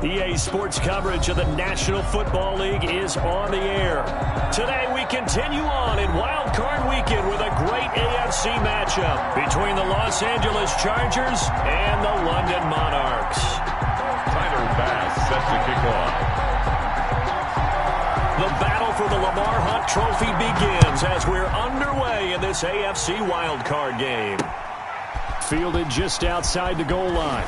EA Sports coverage of the National Football League is on the air. Today we continue on in Wild Card Weekend with a great AFC matchup between the Los Angeles Chargers and the London Monarchs. Tyler Bass set to kick off. The battle for the Lamar Hunt Trophy begins as we're underway in this AFC Wild Card game. Fielded just outside the goal line.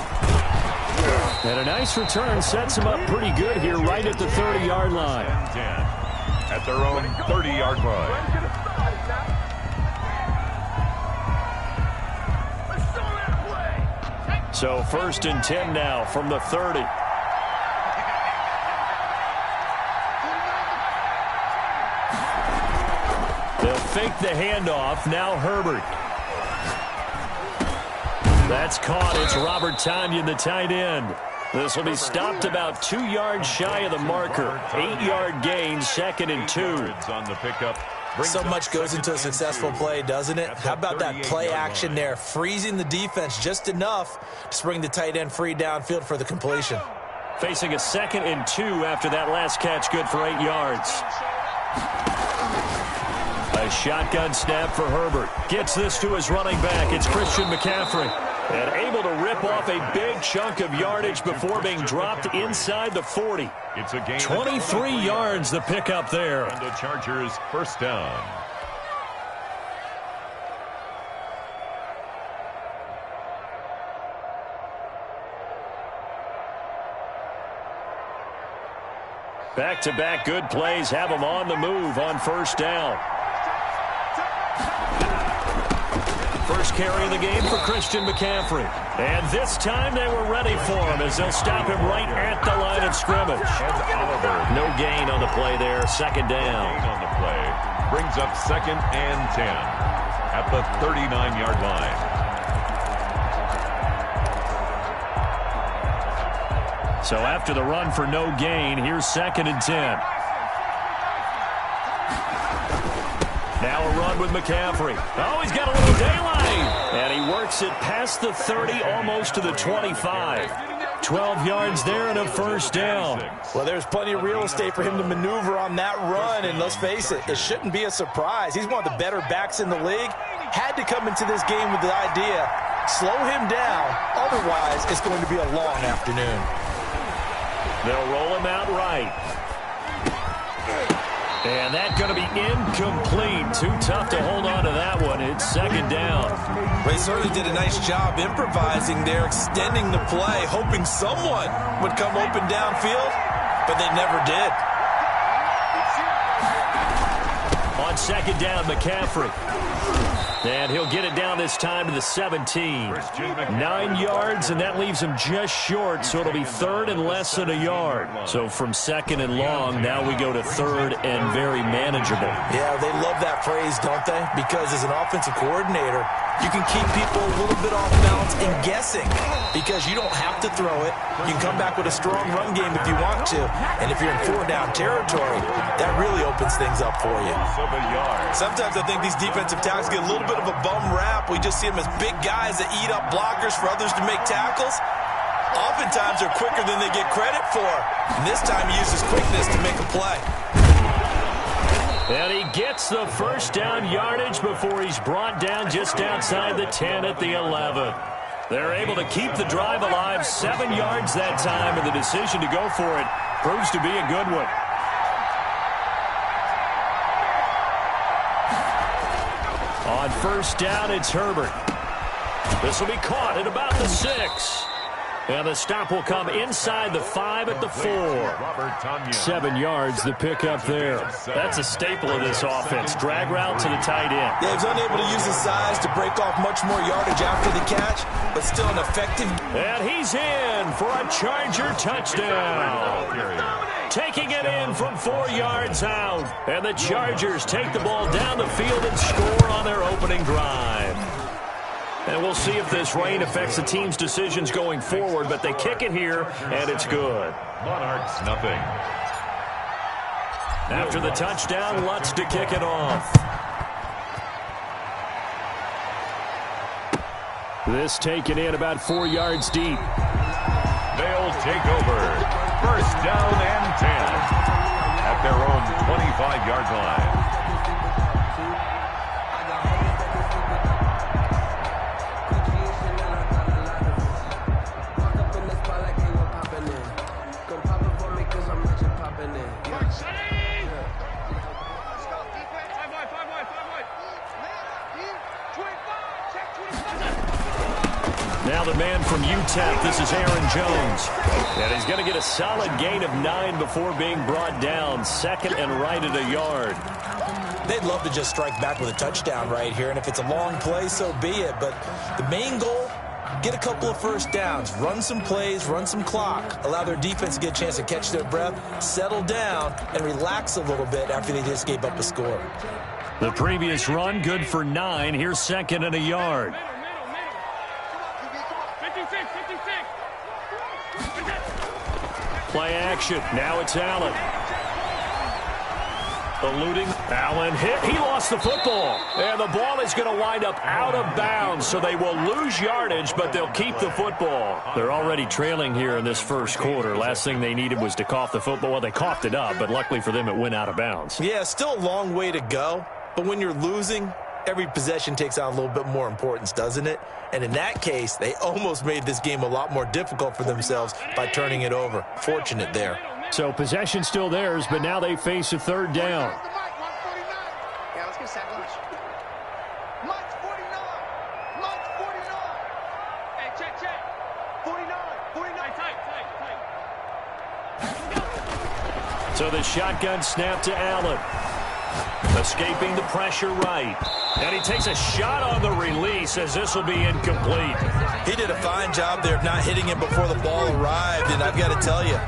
And a nice return sets him up pretty good here right at the 30-yard line. 10 at their own 30-yard line. So 1st and 10 now from the 30. They'll fake the handoff. Now Herbert. That's caught. It's Robert Tonyan, the tight end. This will be stopped about 2 yards shy of the marker. 8-yard gain, 2nd and 2. On the pickup. So much goes into a successful play, doesn't it? How about that play action there, freezing the defense just enough to bring the tight end free downfield for the completion. Facing a 2nd and 2 after that last catch, good for 8 yards. A shotgun snap for Herbert. Gets this to his running back. It's Christian McCaffrey. And able to rip off a big chunk of yardage before being dropped inside the 40. It's a gain 23 yards the pickup there. And the Chargers first down. Back-to-back good plays have them on the move on 1st down. First carry of the game for Christian McCaffrey. And this time they were ready for him as they'll stop him right at the line of scrimmage. No gain on the play there. 2nd down. On the play. Brings up 2nd and 10 at the 39-yard line. So after the run for no gain, here's 2nd and 10. Now a run with McCaffrey. Oh, he's got a little daylight. And he works it past the 30, almost to the 25. 12 yards there and a 1st down. Well, there's plenty of real estate for him to maneuver on that run. And let's face it, it shouldn't be a surprise. He's one of the better backs in the league. Had to come into this game with the idea, slow him down. Otherwise, it's going to be a long afternoon. They'll roll him out right. And that's going to be incomplete. Too tough to hold on to that one. It's 2nd down. They certainly did a nice job improvising there, extending the play, hoping someone would come open downfield, but they never did. On 2nd down, McCaffrey. And he'll get it down this time to the 17. 9 yards, and that leaves him just short, so it'll be 3rd and less than a yard. So from 2nd and long, now we go to 3rd and very manageable. Yeah, they love that phrase, don't they? Because as an offensive coordinator, you can keep people a little bit off balance and guessing because you don't have to throw it. You can come back with a strong run game if you want to. And if you're in 4-down territory, that really opens things up for you. Sometimes I think these defensive tackles get a little bit of a bum rap. We just see them as big guys that eat up blockers for others to make tackles. Oftentimes they're quicker than they get credit for. And this time he uses quickness to make a play. And he gets the 1st down yardage before he's brought down just outside the 10 at the 11. They're able to keep the drive alive, 7 yards that time, and the decision to go for it proves to be a good one. On 1st down, it's Herbert. This will be caught at about the 6. And the stop will come inside the 5 at the 4. 7 yards, the pickup there. That's a staple of this offense. Drag route to the tight end. Yeah, he's unable to use his size to break off much more yardage after the catch, but still an effective. And he's in for a Charger touchdown. Taking it in from 4 yards out. And the Chargers take the ball down the field and score on their opening drive. And we'll see if this rain affects the team's decisions going forward, but they kick it here, and it's good. Monarchs, nothing. After the touchdown, Lutz to kick it off. This taken in about 4 yards deep. they'll take over. First down and 10 at their own 25-yard line. Now the man from UTEP, this is Aaron Jones. And he's going to get a solid gain of 9 before being brought down. Second and right at a yard. They'd love to just strike back with a touchdown right here, and if it's a long play, so be it. But the main goal, get a couple of first downs, run some plays, run some clock, allow their defense to get a chance to catch their breath, settle down, and relax a little bit after they just gave up a score. The previous run, good for 9. Here's second and a yard. Play action. Now it's Allen. Eluding. Allen hit. He lost the football. And the ball is going to wind up out of bounds, so they will lose yardage, but they'll keep the football. They're already trailing here in this first quarter. Last thing they needed was to cough the football. Well, they coughed it up, but luckily for them, it went out of bounds. Yeah, still a long way to go, but when you're losing, every possession takes on a little bit more importance, doesn't it? And in that case, they almost made this game a lot more difficult for themselves by turning it over. Fortunate there. So possession still theirs, but now they face a third down. Yeah, let's get second. Mike's 49. Mike's 49. Hey, check. 49. Tight. So the shotgun snap to Allen. Escaping the pressure right. And he takes a shot on the release as this will be incomplete. He did a fine job there of not hitting him before the ball arrived, and I've got to tell you,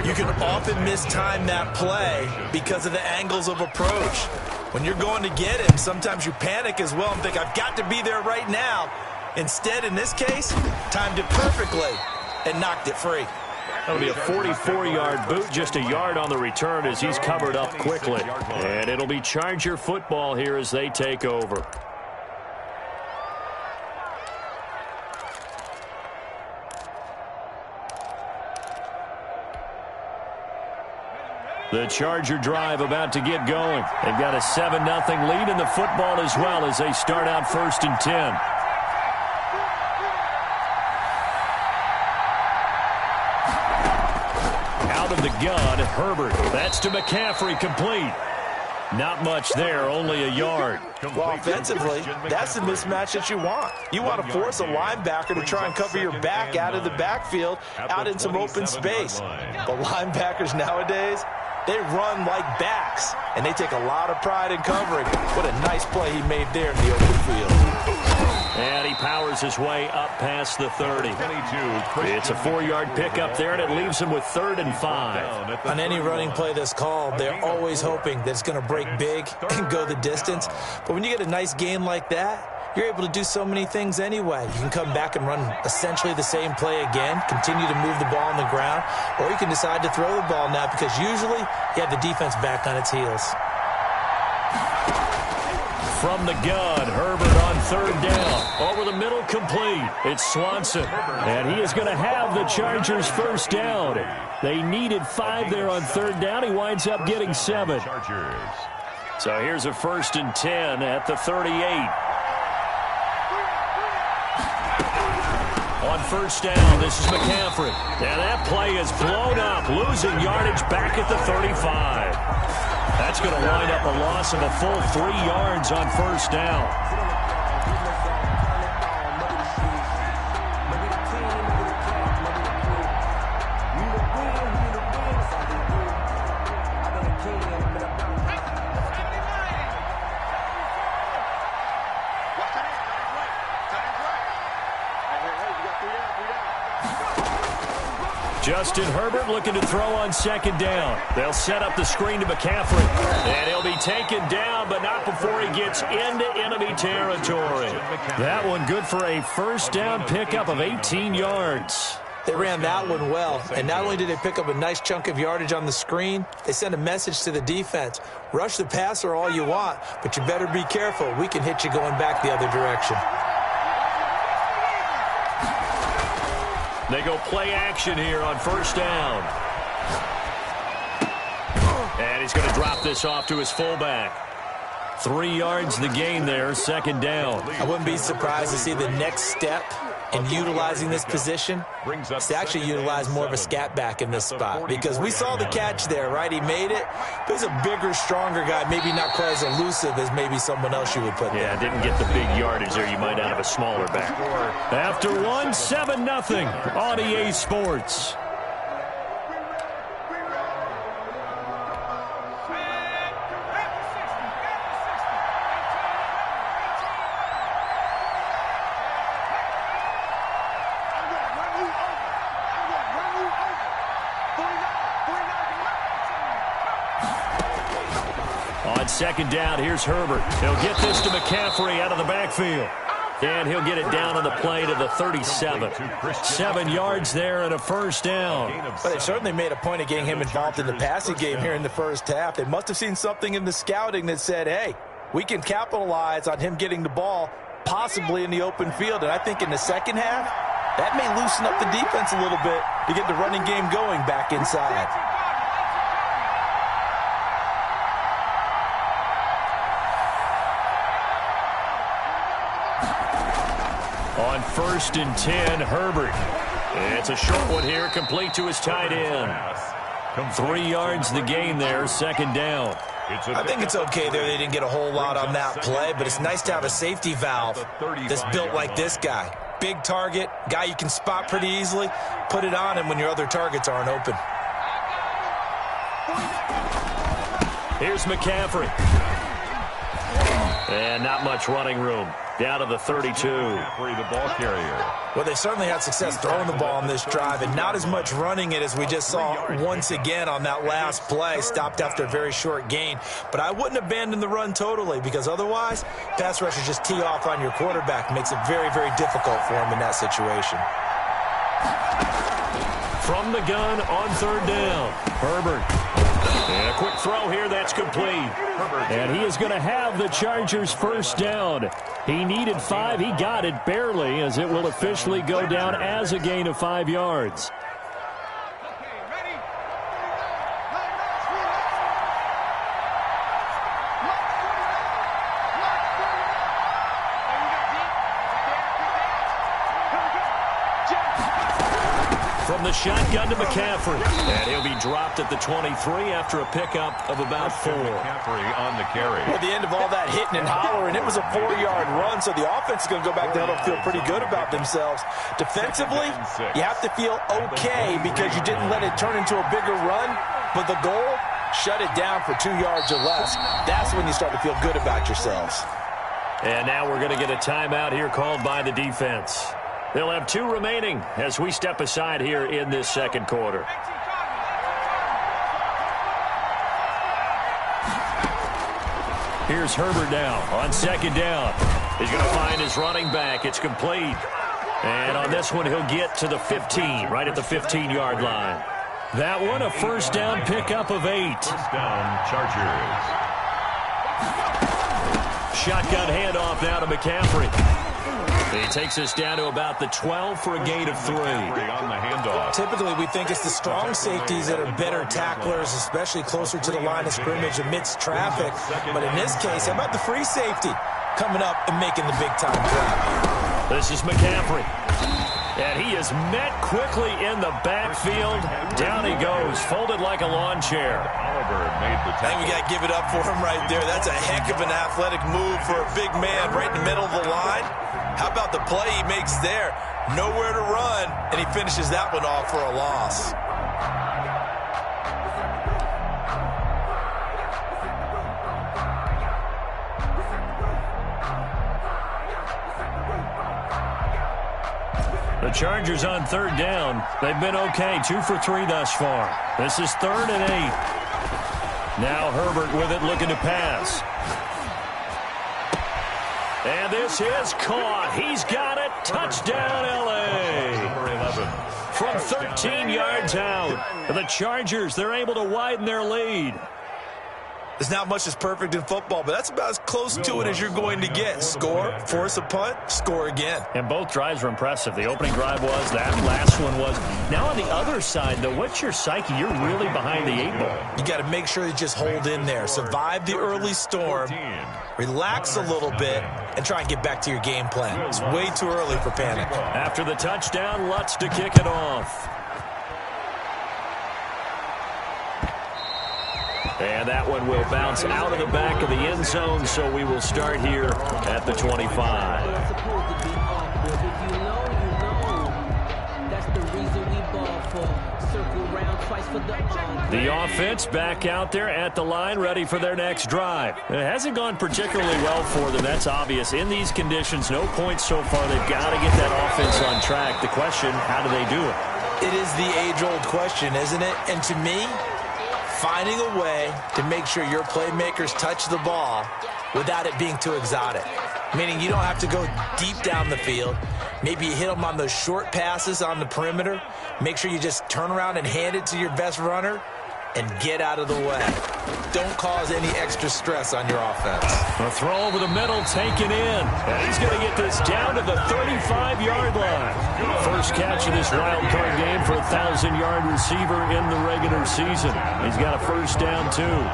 you can often mistime that play because of the angles of approach. When you're going to get him, sometimes you panic as well and think, I've got to be there right now. Instead, in this case, timed it perfectly and knocked it free. That'll be a 44-yard boot, just a yard on the return as he's covered up quickly. And it'll be Charger football here as they take over. The Charger drive about to get going. They've got a 7-0 lead in the football as well as they start out first and 10. Of the gun, Herbert. That's to McCaffrey, complete. Not much there, only a yard. Well, offensively, that's the mismatch that you want. You want to force a linebacker to try and cover your back out of the backfield, out in some open space. But linebackers nowadays, they run like backs, and they take a lot of pride in covering. What a nice play he made there in the open field. And he powers his way up past the 30. It's a 4-yard pickup there, and it leaves him with 3rd and 5. On any running play that's called, they're always hoping that it's going to break big and go the distance. But when you get a nice gain like that, you're able to do so many things anyway. You can come back and run essentially the same play again, continue to move the ball on the ground, or you can decide to throw the ball now because usually you have the defense back on its heels. From the gun, Herbert on 3rd down. Over the middle, complete. It's Swanson. And he is going to have the Chargers first down. They needed 5 there on 3rd down. He winds up getting 7. So here's a 1st and 10 at the 38. On 1st down, this is McCaffrey. And that play is blown up, losing yardage back at the 35. That's going to wind up a loss of a full 3 yards on 1st down. Justin Herbert looking to throw on 2nd down. They'll set up the screen to McCaffrey. And he'll be taken down, but not before he gets into enemy territory. That one good for a 1st down pickup of 18 yards. They ran that one well, and not only did they pick up a nice chunk of yardage on the screen, they sent a message to the defense. Rush the passer all you want, but you better be careful. We can hit you going back the other direction. They go play action here on first down. And he's going to drop this off to his fullback. 3 yards the gain there, second down. I wouldn't be surprised to see the next step in utilizing this position is to actually utilize more of a scat back in this spot, because we saw the catch there, right? He made it, but he's a bigger, stronger guy, maybe not quite as elusive as maybe someone else you would put there. Yeah, didn't get the big yardage there. You might out of a smaller back. After one, 7-0 on EA Sports. On second down, here's Herbert. He'll get this to McCaffrey out of the backfield. And he'll get it down on the play to the 37. 7 yards there and a first down. But they certainly made a point of getting him involved in the passing game here in the first half. They must have seen something in the scouting that said, hey, we can capitalize on him getting the ball possibly in the open field. And I think in the second half, that may loosen up the defense a little bit to get the running game going back inside. On 1st and 10, Herbert. It's a short one here, complete to his tight end. 3 yards the gain there, second down. I think it's okay there. They didn't get a whole lot on that play, but it's nice to have a safety valve that's built like this guy. Big target, guy you can spot pretty easily. Put it on him when your other targets aren't open. Here's McCaffrey. And not much running room. Down to the 32. The ball carrier. Well, they certainly had success throwing the ball on this drive, and not as much running it as we just saw once again on that last play. Stopped after a very short gain. But I wouldn't abandon the run totally, because otherwise, pass rushers just tee off on your quarterback. Makes it very, very difficult for him in that situation. From the gun on third down, Herbert. And a quick throw here, that's complete. And he is going to have the Chargers first down. He needed 5. He got it barely, as it will officially go down as a gain of 5 yards. From the shotgun to McCaffrey. And he'll be dropped at the 23 after a pickup of about 4. McCaffrey on the carry. At the end of all that hitting and hollering, it was a 4-yard run, so the offense is going to go back there and feel pretty good about themselves. Defensively, you have to feel okay because you didn't let it turn into a bigger run, but the goal, shut it down for 2 yards or less. That's when you start to feel good about yourselves. And now we're going to get a timeout here called by the defense. They'll have 2 remaining as we step aside here in this second quarter. Here's Herbert now on second down. He's going to find his running back. It's complete. And on this one, he'll get to the 15, right at the 15-yard line. That one, a first down pickup of 8. First down, Chargers. Shotgun handoff now to McCaffrey. He takes us down to about the 12 for a gain of 3. On the handoff. Typically, we think it's the strong safeties that are better tacklers, especially closer to the line of scrimmage amidst traffic. But in this case, how about the free safety coming up and making the big-time play? This is McCaffrey. And he is met quickly in the backfield. Down he goes, folded like a lawn chair. Oliver made the tackle. I think we got to give it up for him right there. That's a heck of an athletic move for a big man right in the middle of the line. How about the play he makes there? Nowhere to run, and he finishes that one off for a loss. The Chargers on third down. They've been okay, 2 for 3 thus far. This is 3rd and 8. Now Herbert with it, looking to pass. And this is caught. He's got it. Touchdown, L.A. Number 11. From 13 yards out. The Chargers, they're able to widen their lead. There's not much that's perfect in football, but that's about as close to it as you're going to get. Score, force a punt, score again. And both drives were impressive. The opening drive was, that last one was. Now on the other side, though, what's your psyche? You're really behind the 8-ball. You got to make sure you just hold in there. Survive the early storm, relax a little bit, and try and get back to your game plan. It's way too early for panic. After the touchdown, Lutz to kick it off. And that one will bounce out of the back of the end zone, so we will start here at the 25. The offense back out there at the line, ready for their next drive. It hasn't gone particularly well for them, that's obvious. In these conditions, no points so far. They've got to get that offense on track. The question, how do they do it? It is the age-old question, isn't it? And to me, finding a way to make sure your playmakers touch the ball without it being too exotic. Meaning you don't have to go deep down the field. Maybe you hit them on those short passes on the perimeter. Make sure you just turn around and hand it to your best runner and get out of the way. Don't cause any extra stress on your offense. A throw over the middle, taken in. And he's going to get this down to the 35-yard line. First catch of this wild card game for a 1,000-yard receiver in the regular season. He's got a first down, too.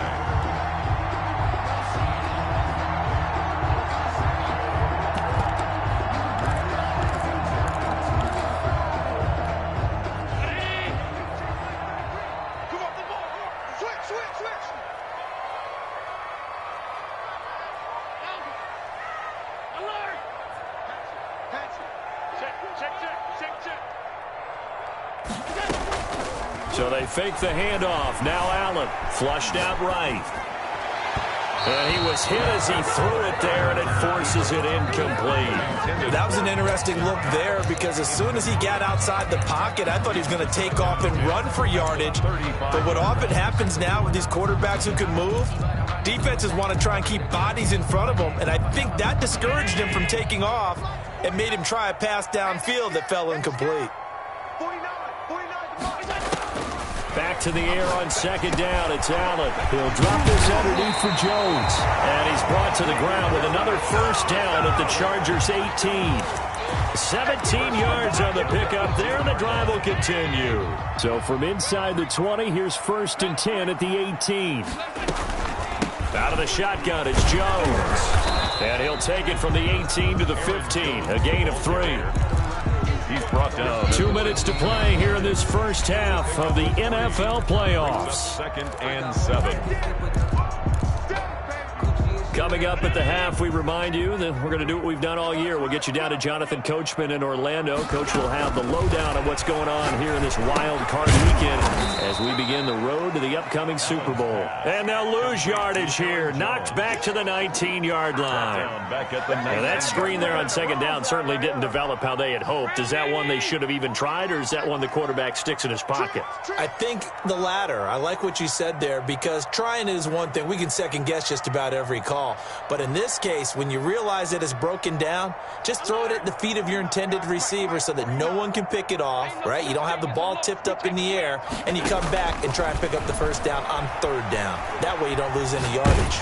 So they fake the handoff. Now Allen flushed out right. And he was hit as he threw it there, and it forces it incomplete. That was an interesting look there because as soon as he got outside the pocket, I thought he was going to take off and run for yardage. But what often happens now with these quarterbacks who can move, defenses want to try and keep bodies in front of them, and I think that discouraged him from taking off and made him try a pass downfield that fell incomplete. Back to the air on second down. It's Allen. He'll drop this underneath for Jones. And he's brought to the ground with another first down at the Chargers' 18. 17 yards on the pickup there, and the drive will continue. So from inside the 20, here's 1st and 10 at the 18. Out of the shotgun, it's Jones. And he'll take it from the 18 to the 15. A gain of 3. He's brought down. 2 minutes to play here in this first half of the NFL playoffs. 2nd and 7. Coming up at the half, we remind you that we're going to do what we've done all year. We'll get you down to Jonathan Coachman in Orlando. Coach will have the lowdown on what's going on here in this wild card weekend as we begin the road to the upcoming Super Bowl. And they'll lose yardage here. Knocked back to the 19-yard line. Now that screen there on second down certainly didn't develop how they had hoped. Is that one they should have even tried, or is that one the quarterback sticks in his pocket? I think the latter. I like what you said there because trying is one thing. We can second-guess just about every call. But in this case, when you realize it is broken down, just throw it at the feet of your intended receiver so that no one can pick it off, right? You don't have the ball tipped up in the air, and you come back and try and pick up the first down on 3rd down. That way you don't lose any yardage.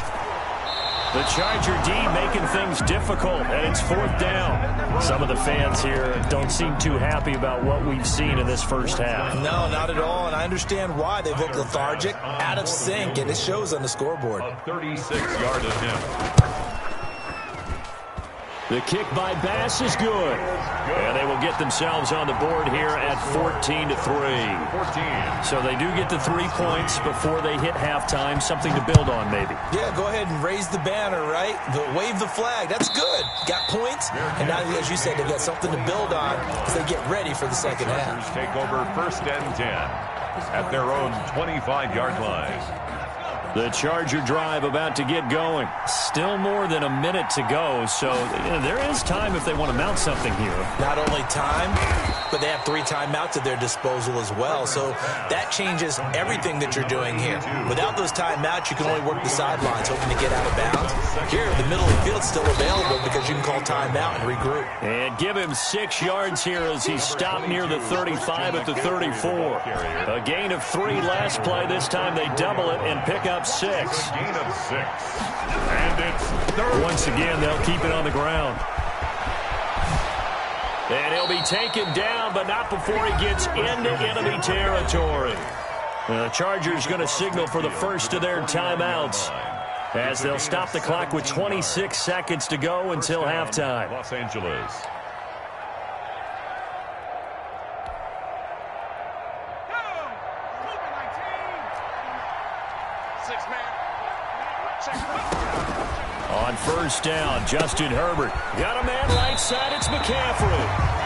The Charger D making things difficult, and it's 4th down. Some of the fans here don't seem too happy about what we've seen in this first half. No, not at all, and I understand why. They've looked lethargic, out of sync, and it shows on the scoreboard. A 36-yard attempt. The kick by Bass is good. And they will get themselves on the board here at 14-3. 14. So they do get the 3 points before they hit halftime. Something to build on, maybe. Yeah, go ahead and raise the banner, right? Wave the flag. That's good. Got points. And now, as you said, they've got something to build on as they get ready for the second half. Take over 1st and 10 at their own 25-yard line. The Charger drive about to get going. Still more than a minute to go, so there is time if they want to mount something here. Not only time, but they have 3 timeouts at their disposal as well, so that changes everything that you're doing here. Without those timeouts, you can only work the sidelines, hoping to get out of bounds. Here, the middle of the field's still available because you can call timeout and regroup. And give him 6 yards here as he stopped near the 35 at the 34. A gain of 3 last play. This time they double it and pick up up 6. Gain of 6. And it's third. Once again, they'll keep it on the ground. And he'll be taken down, but not before he gets into enemy territory. The Chargers going to signal for the first of their timeouts as they'll stop the clock with 26 seconds to go until halftime. Los Angeles. On first down, Justin Herbert. Got a man right side, it's McCaffrey.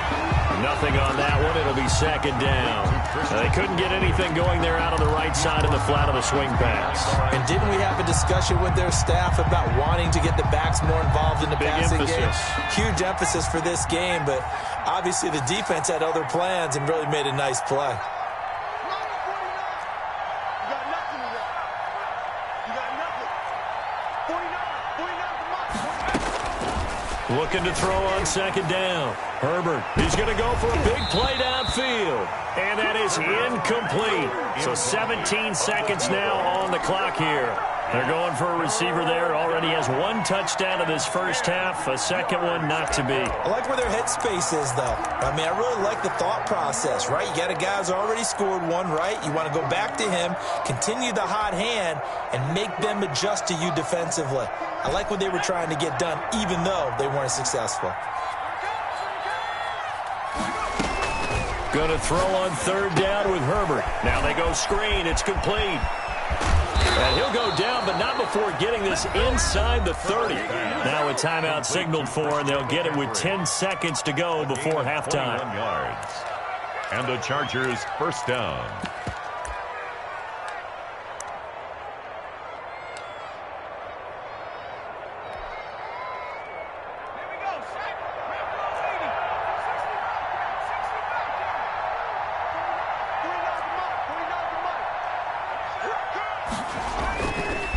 Nothing on that one, it'll be second down. They couldn't get anything going there out on the right side in the flat of the swing pass. And didn't we have a discussion with their staff about wanting to get the backs more involved in the passing game? Huge emphasis for this game, but obviously the defense had other plans and really made a nice play. Looking to throw on second down. Herbert, he's going to go for a big play downfield. And that is incomplete. So 17 seconds now on the clock here. They're going for a receiver there. Already has one touchdown in this first half. A second one not to be. I like where their headspace is, though. I mean, I really like the thought process, right? You got a guy who's already scored one, right? You want to go back to him, continue the hot hand, and make them adjust to you defensively. I like what they were trying to get done, even though they weren't successful. Going to throw on third down with Herbert. Now they go screen. It's complete. And he'll go down, but not before getting this inside the 30. Now a timeout signaled for, and they'll get it with 10 seconds to go before halftime. Yards. And the Chargers first down.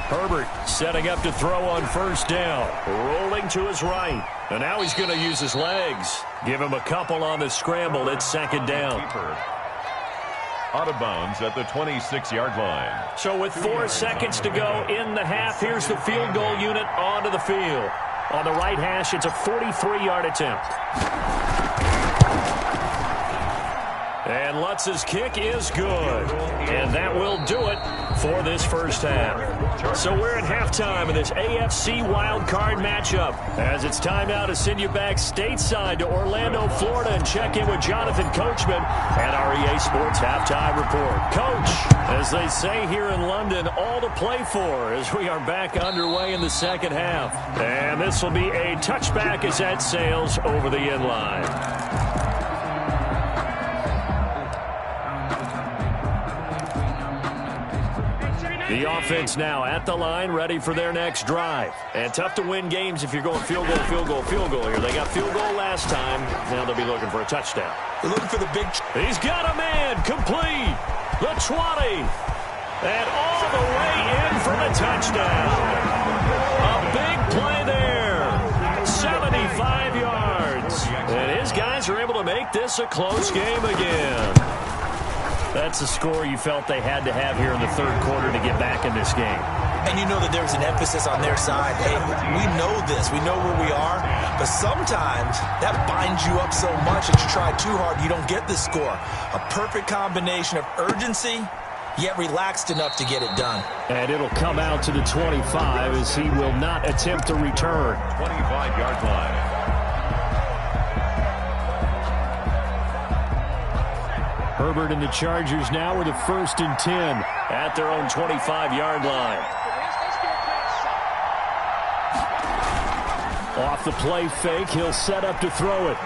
Herbert setting up to throw on first down. Rolling to his right. And now he's going to use his legs. Give him a couple on the scramble. It's second down. Out of bounds at the 26-yard line. So with 4 seconds to go in the half, here's the field goal unit onto the field. On the right hash, it's a 43-yard attempt. And Lutz's kick is good. And that will do it for this first half. So we're at halftime in this AFC wildcard matchup. As it's time now to send you back stateside to Orlando, Florida, and check in with Jonathan Coachman at our EA Sports Halftime Report. Coach, as they say here in London, all to play for as we are back underway in the second half. And this will be a touchback as that sails over the end line. The offense now at the line, ready for their next drive. And tough to win games if you're going field goal, field goal, field goal here. They got field goal last time. Now they'll be looking for a touchdown. They're looking for the big... He's got a man, complete. The 20. And all the way in for the touchdown. A big play there. 75 yards. And his guys are able to make this a close game again. That's a score you felt they had to have here in the third quarter to get back in this game. And you know that there's an emphasis on their side. Hey, we know this. We know where we are. But sometimes that binds you up so much that you try too hard, you don't get the score. A perfect combination of urgency, yet relaxed enough to get it done. And it'll come out to the 25 as he will not attempt to return. 25-yard line. Herbert and the Chargers now with a 1st and 10 at their own 25-yard line. Off the play fake, he'll set up to throw it.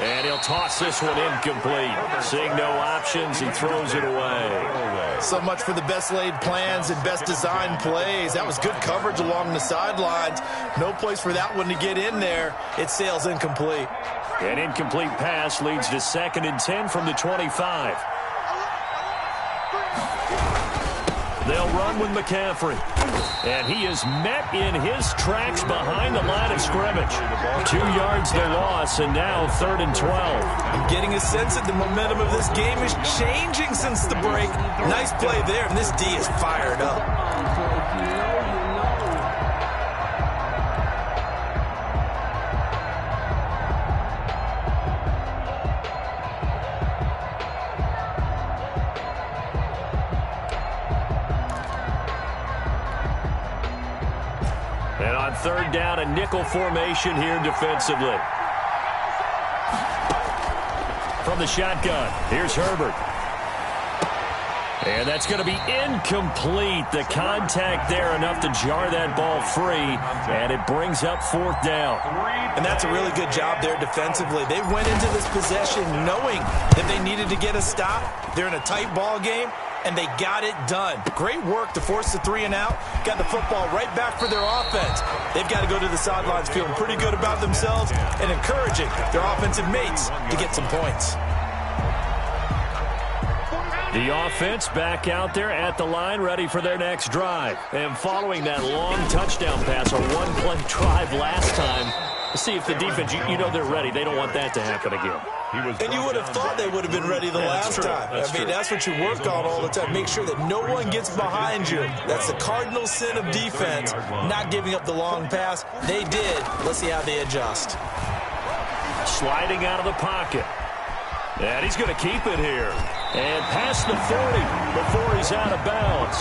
And he'll toss this one incomplete. Seeing no options, he throws it away. So much for the best laid plans and best designed plays. That was good coverage along the sidelines. No place for that one to get in there. It sails incomplete. An incomplete pass leads to 2nd and 10 from the 25. They'll run with McCaffrey. And he is met in his tracks behind the line of scrimmage. 2 yards the loss, and now 3rd and 12. I'm getting a sense that the momentum of this game is changing since the break. Nice play there, and this D is fired up. And on 3rd down, a nickel formation here defensively. From the shotgun, here's Herbert. And that's going to be incomplete. The contact there enough to jar that ball free, and it brings up 4th down. And that's a really good job there defensively. They went into this possession knowing that they needed to get a stop. They're in a tight ball game, and they got it done. Great work to force the 3 and out. Got the football right back for their offense. They've got to go to the sidelines feeling pretty good about themselves and encouraging their offensive mates to get some points. The offense back out there at the line, ready for their next drive. And following that long touchdown pass, a one-play drive last time, see if the defense, you know they're ready. They don't want that to happen again. And you would have thought they would have been ready the last time. I mean, that's what you work on all the time. Make sure that no one gets behind you. That's the cardinal sin of defense, not giving up the long pass. They did. Let's see how they adjust. Sliding out of the pocket. And he's going to keep it here. And past the 40 before he's out of bounds.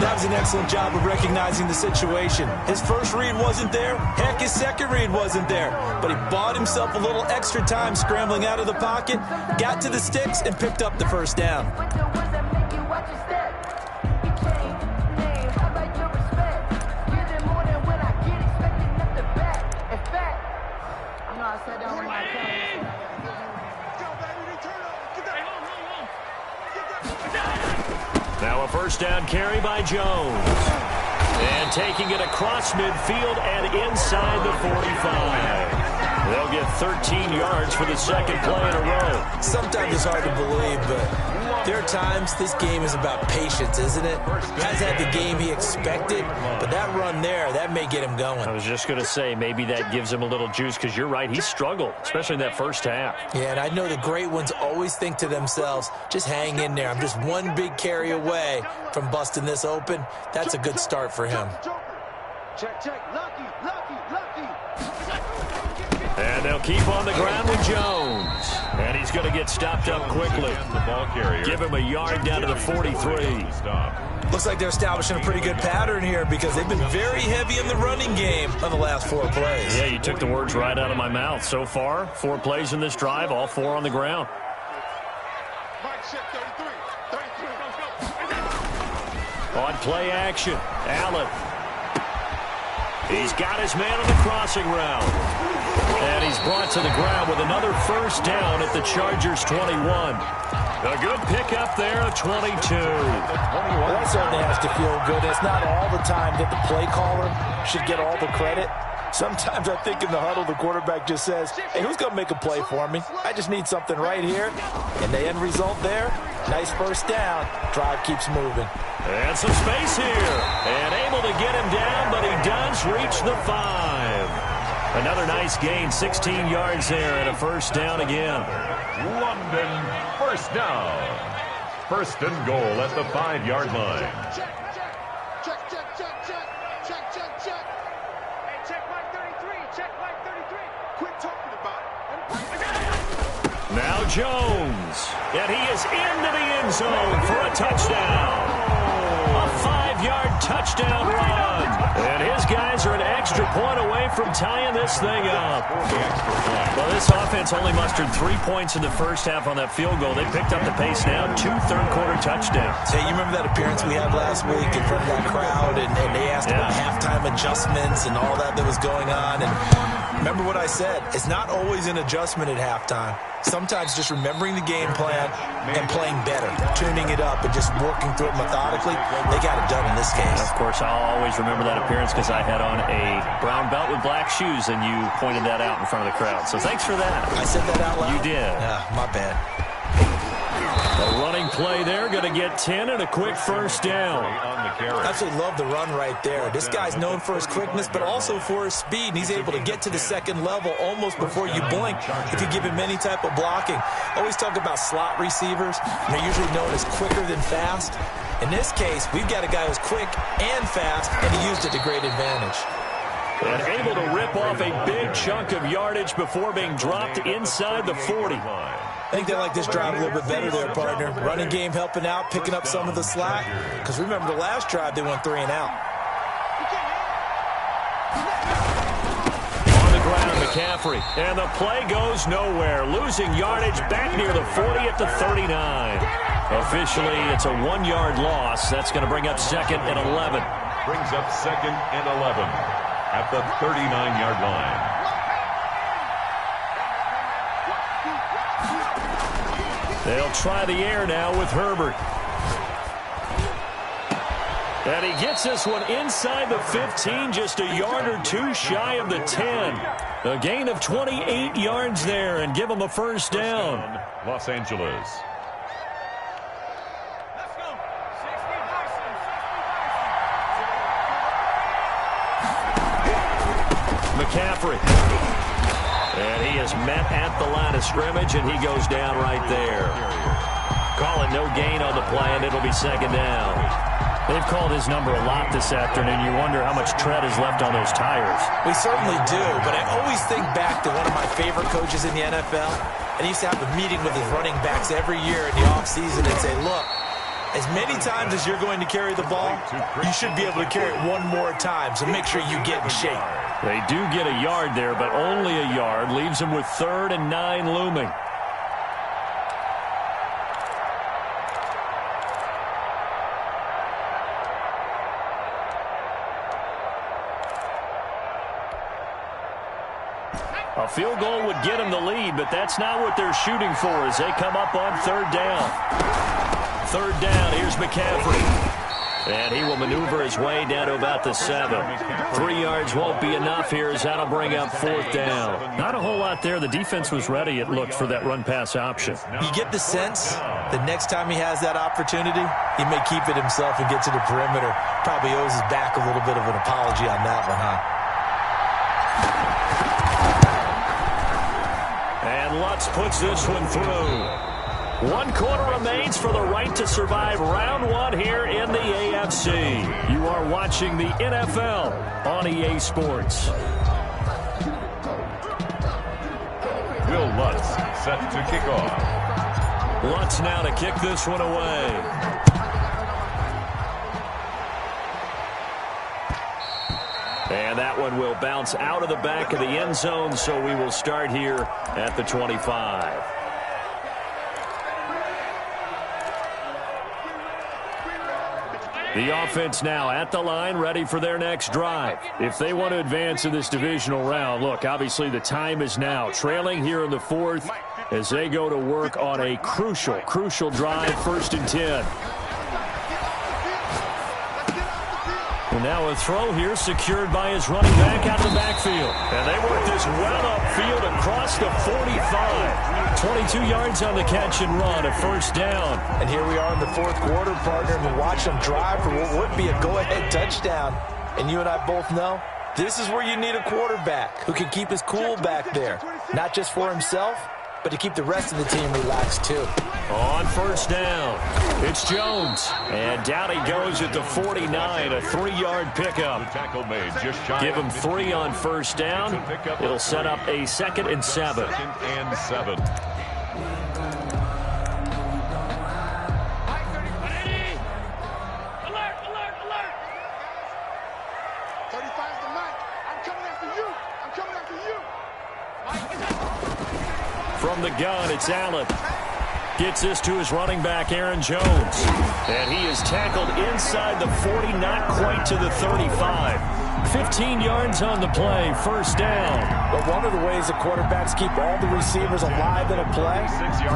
That was an excellent job of recognizing the situation. His first read wasn't there. Heck, his second read wasn't there. But he bought himself a little extra time scrambling out of the pocket, got to the sticks, and picked up the 1st down. Now a 1st down carry by Jones. And taking it across midfield and inside the 45. They'll get 13 yards for the 2nd play in a row. Sometimes it's hard to believe, but there are times this game is about patience, isn't it? Has had the game he expected, but that run there, that may get him going. I was just going to say, maybe that gives him a little juice, because you're right, he struggled, especially in that 1st half. Yeah, and I know the great ones always think to themselves, just hang in there. I'm just one big carry away from busting this open. That's a good start for him. Check, lucky. And they'll keep on the ground with Jones. And he's going to get stopped up quickly. Give him a yard down to the 43. Looks like they're establishing a pretty good pattern here because they've been very heavy in the running game on the last 4 plays. Yeah, you took the words right out of my mouth. So far, 4 plays in this drive, all 4 on the ground. On play action, Allen. He's got his man on the crossing route. And he's brought to the ground with another 1st down at the Chargers' 21. A good pickup there at 22. Well, that certainly has to feel good. It's not all the time that the play caller should get all the credit. Sometimes I think in the huddle, the quarterback just says, hey, who's going to make a play for me? I just need something right here. And the end result there, nice 1st down. Drive keeps moving. And some space here. And able to get him down, but he does reach the 5. Another nice gain, 16 yards there and a 1st down again. London, 1st down. 1st and goal at the 5-yard line. Check. Hey, check Mike 33. Quit talking about it. Now Jones. And he is into the end zone for a touchdown. A 5-yard touchdown run. And his guys are an extra point away from tying this thing up. Well, this offense only mustered 3 points in the 1st half on that field goal. They picked up the pace now, 2 third-quarter touchdowns. Hey, you remember that appearance we had last week in front of that crowd, and they asked about halftime adjustments and all that was going on. And remember what I said, it's not always an adjustment at halftime. Sometimes just remembering the game plan and playing better, tuning it up and just working through it methodically, they got it done in this case. And of course, I'll always remember that appearance because I had on a brown belt with black shoes, and you pointed that out in front of the crowd. So thanks for that. I said that out loud? You did. Yeah, my bad. The running play there. Going to get 10 and a quick first down. I absolutely love the run right there. This guy's known for his quickness, but also for his speed. And he's able to get to the second level almost before you blink if you give him any type of blocking. Always talk about slot receivers. They're usually known as quicker than fast. In this case, we've got a guy who's quick and fast, and he used it to great advantage. And able to rip off a big chunk of yardage before being dropped inside the 40. I think they like this drive a little bit better there, partner. Running game helping out, picking up some of the slack. Because remember, the last drive, they went 3 and out. On the ground, McCaffrey. And the play goes nowhere. Losing yardage back near the 40 at the 39. Officially, it's a 1-yard loss. That's going to bring up 2nd and 11. Brings up 2nd and 11 at the 39-yard line. They'll try the air now with Herbert. And he gets this one inside the 15, just a yard or 2 shy of the 10. A gain of 28 yards there and give him a first down. Los Angeles. McCaffrey. And he is met at the line of scrimmage, and he goes down right there. Calling no gain on the play, and it'll be 2nd down. They've called his number a lot this afternoon. You wonder how much tread is left on those tires. We certainly do, but I always think back to one of my favorite coaches in the NFL, and he used to have a meeting with his running backs every year in the offseason and say, look, as many times as you're going to carry the ball, you should be able to carry it one more time, so make sure you get in shape. They do get a yard there, but only a yard. Leaves them with 3rd and 9 looming. A field goal would get them the lead, but that's not what they're shooting for as they come up on 3rd down. 3rd down, here's McCaffrey. And he will maneuver his way down to about the 7. 3 yards won't be enough here as that'll bring up 4th down. Not a whole lot there. The defense was ready, it looked, for that run-pass option. You get the sense the next time he has that opportunity, he may keep it himself and get to the perimeter. Probably owes his back a little bit of an apology on that one, huh? And Lutz puts this one through. 1 quarter remains for the right to survive round 1 here in the AFC. You are watching the NFL on EA Sports. Will Lutz set to kick off. Lutz now to kick this one away. And that one will bounce out of the back of the end zone, so we will start here at the 25. The offense now at the line, ready for their next drive. If they want to advance in this divisional round, look, obviously the time is now. Trailing here in the 4th as they go to work on a crucial drive, 1st and 10. And now a throw here secured by his running back out of the backfield. And they work this well upfield across the 45. 22 yards on the catch and run, a 1st down. And here we are in the 4th quarter, partner, and we watch them drive for what would be a go-ahead touchdown. And you and I both know this is where you need a quarterback who can keep his cool back there. Not just for himself, but to keep the rest of the team relaxed too. On 1st down, it's Jones. And down he goes at the 49, a 3-yard pickup. Give him 3 on 1st down. It'll set up a 2nd and 7. 2nd and 7. Alert, alert, alert! 35's the mic. I'm coming after you. I'm coming after you. From the gun, it's Allen. Gets this to his running back, Aaron Jones. And he is tackled inside the 40, not quite to the 35. 15 yards on the play, 1st down. But one of the ways the quarterbacks keep all the receivers alive in a play,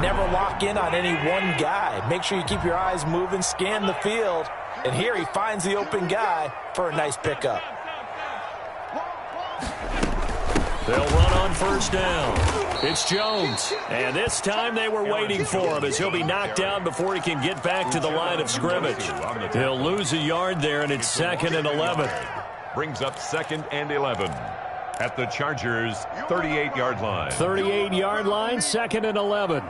never lock in on any one guy. Make sure you keep your eyes moving, scan the field. And here he finds the open guy for a nice pickup. They'll run on first down. It's Jones. And this time they were waiting for him as he'll be knocked down before he can get back to the line of scrimmage. He'll lose a yard there, and it's 2nd and 11. Brings up 2nd and 11 at the Chargers' 38-yard line. 38-yard line, 2nd and 11.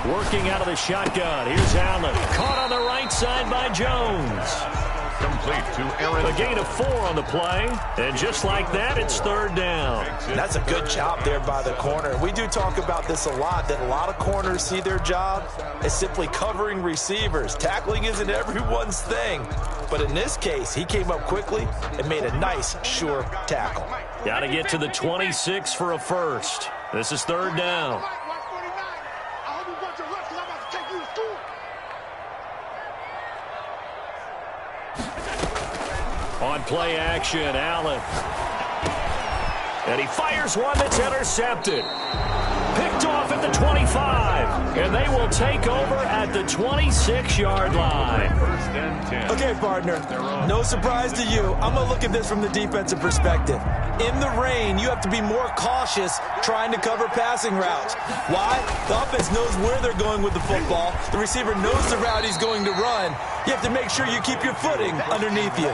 Working out of the shotgun. Here's Allen. Caught on the right side by Jones. Complete to Aaron. A gain of 4 on the play. And just like that, it's 3rd down. That's a good job there by the corner. We do talk about this a lot, that a lot of corners see their job as simply covering receivers. Tackling isn't everyone's thing. But in this case, he came up quickly and made a nice, sure tackle. Got to get to the 26 for a first. This is 3rd down. On play action, Allen. And he fires one that's intercepted. Picked off at the 25. And they will take over at the 26-yard line. 1st and 10. Okay, partner, no surprise to you. I'm going to look at this from the defensive perspective. In the rain, you have to be more cautious trying to cover passing routes. Why? The offense knows where they're going with the football. The receiver knows the route he's going to run. You have to make sure you keep your footing underneath you.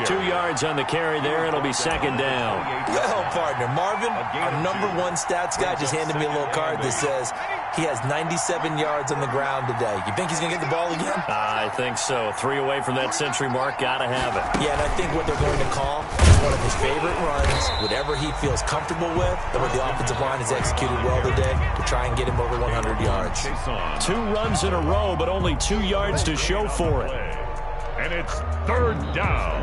2 yards on the carry there. It'll be 2nd down. Well, partner, Marvin, our #1 stats guy just handed me a little card that says he has 97 yards on the ground today. You think he's going to get the ball again? I think so. 3 away from that century mark. Got to have it. Yeah, and I think what they're going to call is one of his favorite runs, whatever he feels comfortable with, and what the offensive line has executed well today to try and get him over 100 yards. 2 runs in a row, but only 2 yards to show for it. And it's 3rd down.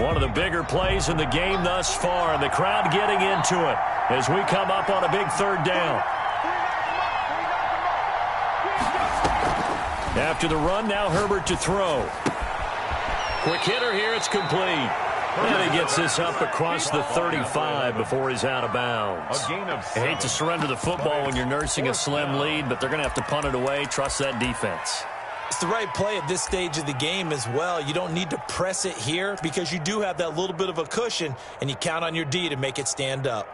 One of the bigger plays in the game thus far, and the crowd getting into it as we come up on a big 3rd down. After the run, now Herbert to throw. Quick hitter here, it's complete. And he gets this up across the 35 before he's out of bounds. I hate to surrender the football when you're nursing a slim lead, but they're going to have to punt it away. Trust that defense. It's the right play at this stage of the game as well. You don't need to press it here because you do have that little bit of a cushion, and you count on your D to make it stand up.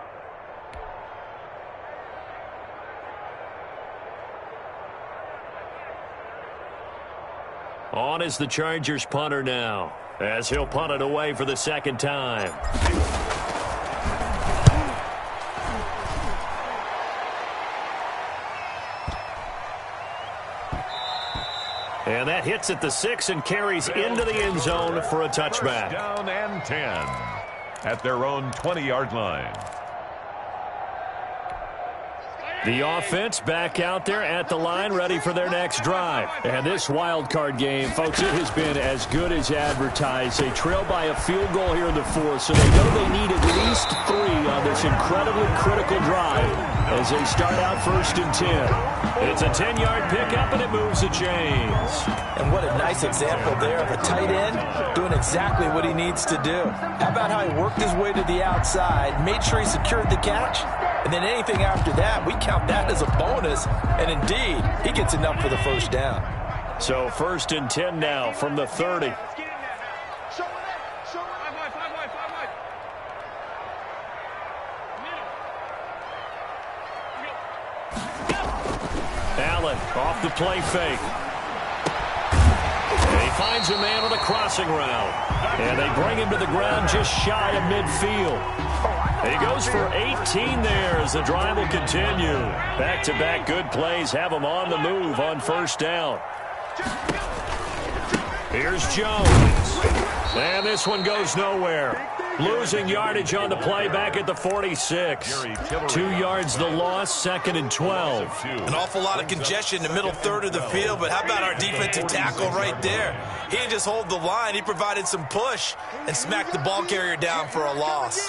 On is the Chargers punter now, as he'll punt it away for the 2nd time. And that hits at the 6 and carries into the end zone for a touchback. 1st down and 10 at their own 20-yard line. The offense back out there at the line, ready for their next drive. And this wild card game, folks, it has been as good as advertised. They trail by a field goal here in the 4th, so they know they need at least 3 on this incredibly critical drive as they start out 1st and 10. It's a 10-yard pickup, and it moves the chains. And what a nice example there of a tight end doing exactly what he needs to do. How about how he worked his way to the outside, made sure he secured the catch, and then anything after that, we count that as a bonus. And indeed, he gets enough for the 1st down. So 1st and 10 now from the 30. Allen off the play fake. And he finds a man on a crossing route. And they bring him to the ground just shy of midfield. He goes for 18 there as the drive will continue. Back-to-back good plays have him on the move on 1st down. Here's Jones. And this one goes nowhere. Losing yardage on the play back at the 46. 2 yards the loss, 2nd and 12. An awful lot of congestion in the middle 3rd of the field, but how about our defensive tackle right there? He didn't just hold the line, he provided some push and smacked the ball carrier down for a loss.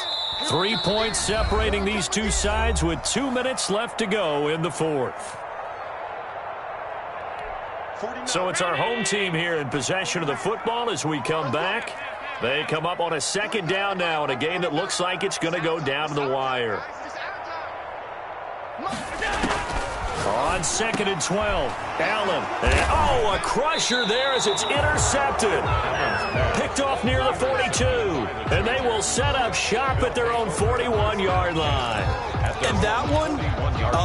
3 points separating these two sides with 2 minutes left to go in the 4th. So it's our home team here in possession of the football as we come back. They come up on a 2nd down now in a game that looks like it's going to go down to the wire. On 2nd and 12, Allen. And, a crusher there as it's intercepted. Picked off near the 42. And they will set up shop at their own 41-yard line. And that one,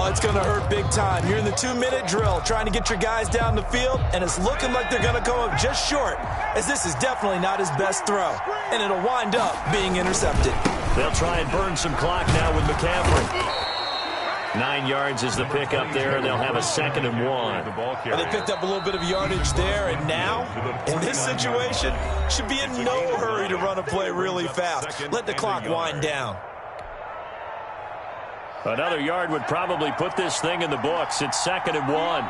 it's going to hurt big time. You're in the 2-minute drill trying to get your guys down the field, and it's looking like they're going to come up just short, as this is definitely not his best throw. And it'll wind up being intercepted. They'll try and burn some clock now with McCaffrey. 9 yards is the pickup there, and they'll have a 2nd and 1. And they picked up a little bit of yardage there, and now, in this situation, should be in no hurry to run a play really fast. Let the clock wind down. Another yard would probably put this thing in the books. It's 2nd and 1.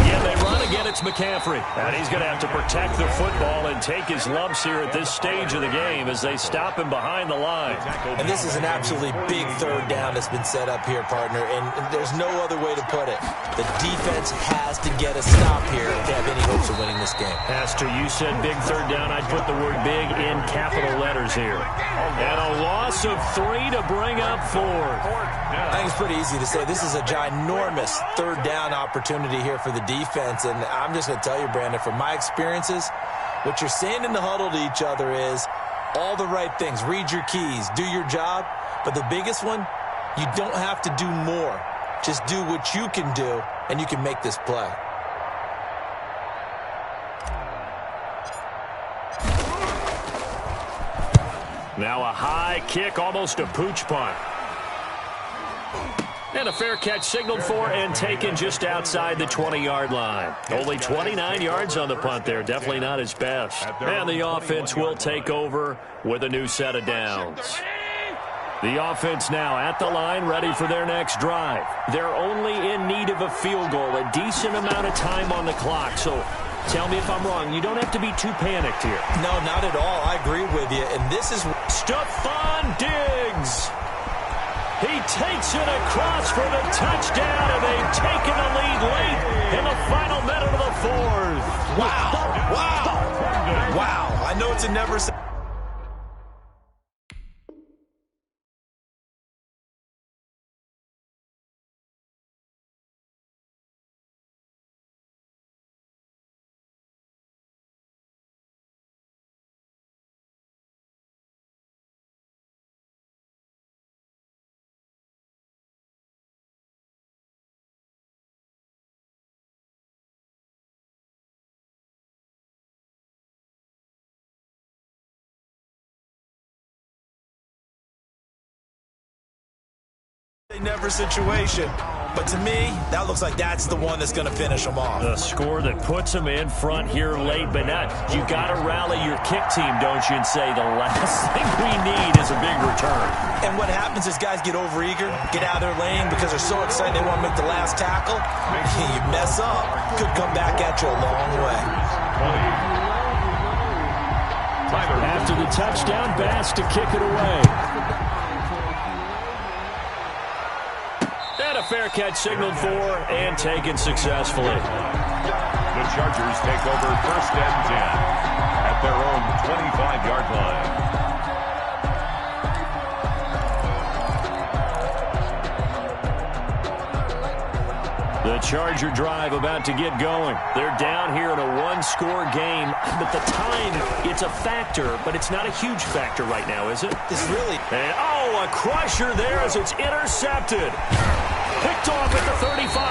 Again, they run again. It's McCaffrey. And he's going to have to protect the football and take his lumps here at this stage of the game as they stop him behind the line. And this is an absolutely big 3rd down that's been set up here, partner, and there's no other way to put it. The defense has to get a stop here if they have any hopes of winning this game. Pastor, you said big 3rd down. I'd put the word big in capital letters here. And a loss of 3 to bring up 4. I think it's pretty easy to say this is a ginormous 3rd down opportunity here for the defense, and I'm just going to tell you, Brandon, from my experiences, what you're saying in the huddle to each other is all the right things. Read your keys, do your job, but the biggest one, you don't have to do more. Just do what you can do, and you can make this play. Now a high kick, almost a pooch punt. And a fair catch signaled for and taken just outside the 20-yard line. Only 29 yards on the punt there. Definitely not his best. And the offense will take over with a new set of downs. The offense now at the line, ready for their next drive. They're only in need of a field goal, a decent amount of time on the clock. So tell me if I'm wrong. You don't have to be too panicked here. No, not at all. I agree with you. And this is Stephon Diggs. He takes it across for the touchdown, and they've taken the lead late in the final minute of the 4th. Wow. Wow. Wow. I know it's a never say. Never situation, but to me that looks like that's the one that's going to finish them off. The score that puts them in front here late, but not. You got to rally your kick team, don't you, and say the last thing we need is a big return. And what happens is guys get overeager, get out of their lane because they're so excited they want to make the last tackle. You mess up, could come back at you a long way. After the touchdown, Bass to kick it away. And a fair catch signaled for and taken successfully. The Chargers take over 1st and 10 at their own 25-yard line. The Charger drive about to get going. They're down here in a one-score game, but the time, it's a factor, but it's not a huge factor right now, is it? It's really... And, a crusher there as it's intercepted. Picked off at the 35.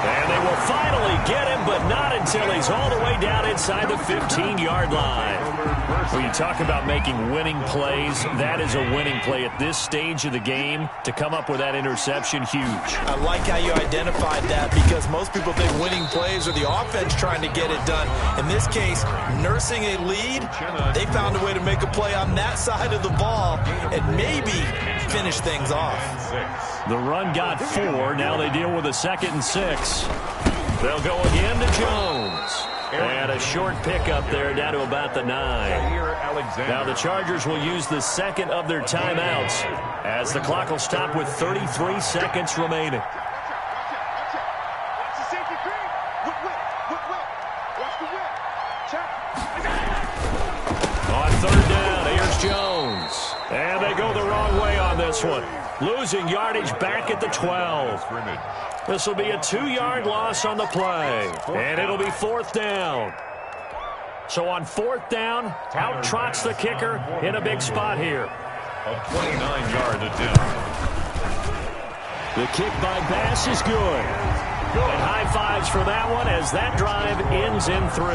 And they will finally get him, but not until he's all the way down inside the 15-yard line. When you talk about making winning plays, that is a winning play at this stage of the game. To come up with that interception, huge. I like how you identified that because most people think winning plays are the offense trying to get it done. In this case, nursing a lead, they found a way to make a play on that side of the ball and maybe finish things off. The run got 4. Now they deal with a 2nd and 6. They'll go again to Jones. And a short pickup there down to about the 9. Now the Chargers will use the second of their timeouts as the clock will stop with 33 seconds remaining. On 3rd down, here's Jones. And they go the wrong way on this this one. Losing yardage back at the 12. This will be a 2-yard loss on the play. And it'll be 4th down. So on 4th down, out trots the kicker in a big spot here. A 29-yard attempt. The kick by Bass is good. And high fives for that one as that drive ends in 3.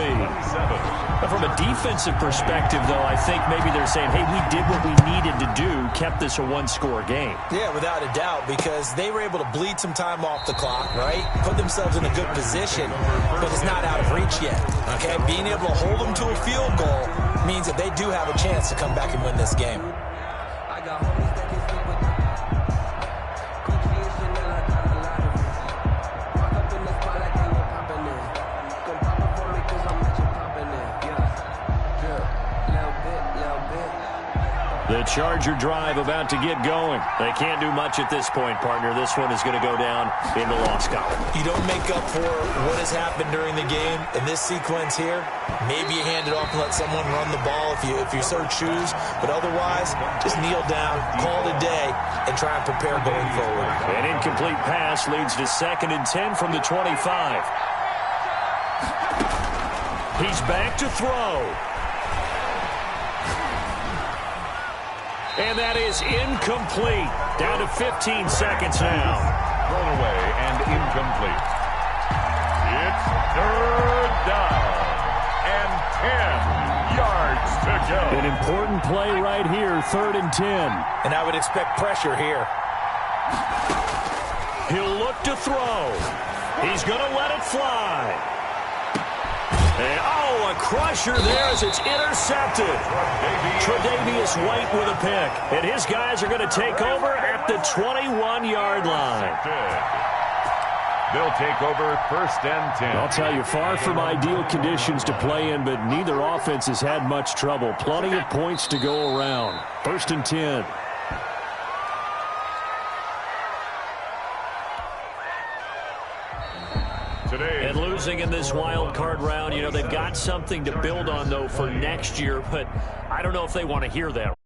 But from a defensive perspective, though, I think maybe they're saying, hey, we did what we needed to do, kept this a 1-score game. Yeah, without a doubt, because they were able to bleed some time off the clock, right? Put themselves in a good position, but it's not out of reach yet, okay? Being able to hold them to a field goal means that they do have a chance to come back and win this game. The Charger drive about to get going. They can't do much at this point, partner. This one is going to go down in the loss column. You don't make up for what has happened during the game in this sequence here. Maybe you hand it off and let someone run the ball if you so choose. But otherwise, just kneel down, call it a day, and try and prepare going forward. An incomplete pass leads to 2nd and 10 from the 25. He's back to throw. And that is incomplete. Down to 15 seconds now. Thrown away and incomplete. It's 3rd down and 10 yards to go. An important play right here, 3rd and 10. And I would expect pressure here. He'll look to throw. He's going to let it fly. And, a crusher there as it's intercepted. Tre'Davious White with a pick. And his guys are going to take over at the 21-yard line. They'll take over 1st and 10. I'll tell you, far from ideal conditions to play in, but neither offense has had much trouble. Plenty of points to go around. 1st and 10. And losing in this wild card round, they've got something to build on, though, for next year. But I don't know if they want to hear that.